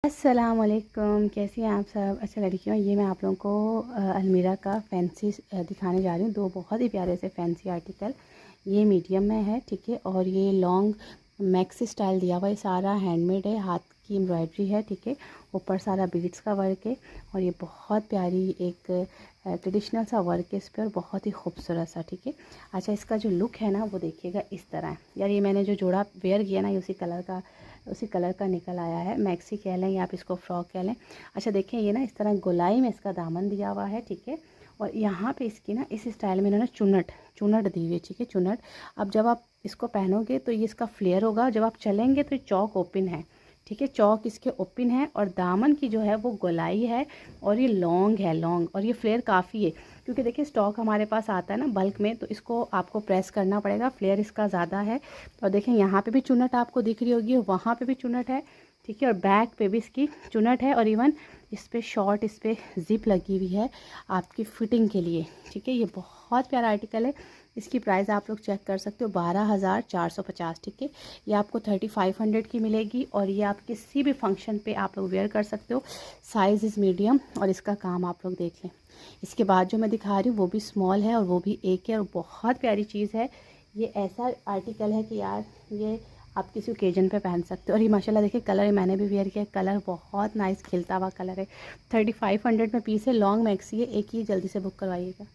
अस्सलामुअलैकुम, कैसी हैं आप सब। अच्छा लड़कियों, ये मैं आप लोगों को अलमीरा का फैंसी दिखाने जा रही हूँ। दो बहुत ही प्यारे से फैंसी आर्टिकल। ये मीडियम में है, ठीक है। और ये लॉन्ग मैक्सी स्टाइल दिया हुआ है, सारा हैंडमेड है, हाथ की एम्ब्रॉयडरी है, ठीक है। ऊपर सारा बीड्स का वर्क है और ये बहुत प्यारी एक ट्रेडिशनल सा वर्क है इस पर, और बहुत ही खूबसूरत सा, ठीक है। अच्छा, इसका जो लुक है ना वो देखिएगा इस तरह है। यार ये मैंने जो जोड़ा वेयर किया ना, ये उसी कलर का निकल आया है। मैक्सी कह लें या आप इसको फ्रॉक कह लें। अच्छा देखिए, ये ना इस तरह गोलाई में इसका दामन दिया हुआ है, ठीक है। और यहाँ पे इसकी ना इस स्टाइल में इन्होंने चुनट दी हुई है, ठीक है, चुनट। अब जब आप इसको पहनोगे तो ये इसका फ्लेयर होगा, जब आप चलेंगे तो चौक ओपन है, ठीक है, चौक इसके ओपन है। और दामन की जो है वो गोलाई है और ये लॉन्ग है, लॉन्ग। और ये फ्लेयर काफ़ी है, क्योंकि देखिए स्टॉक हमारे पास आता है ना बल्क में, तो इसको आपको प्रेस करना पड़ेगा, फ्लेयर इसका ज़्यादा है। और देखें यहाँ पे भी चुन्नट आपको दिख रही होगी, वहाँ पे भी चुन्नट है, ठीक है। और बैक पे भी इसकी चुन्नट है, और इवन इस पर शॉर्ट, इस पर ज़िप लगी हुई है आपकी फ़िटिंग के लिए, ठीक है। ये बहुत प्यारा आर्टिकल है। इसकी प्राइस आप लोग चेक कर सकते हो, 12,450, ठीक है। ये आपको 3500 की मिलेगी, और ये आप किसी भी फंक्शन पे आप लोग वेयर कर सकते हो। साइज़ इज़ मीडियम, और इसका काम आप लोग देख लें। इसके बाद जो मैं दिखा रही हूँ वो भी स्मॉल है और वो भी एक है, और बहुत प्यारी चीज़ है। ये ऐसा आर्टिकल है कि यार ये आप किसी ओकेजन पे पहन सकते हो। और ये माशाल्लाह देखिए कलर, मैंने भी वेयर किया, कलर बहुत नाइस खिलता हुआ कलर है। 3500 में पीस है, लॉन्ग मैक्सी है। एक ही जल्दी से बुक करवाइएगा।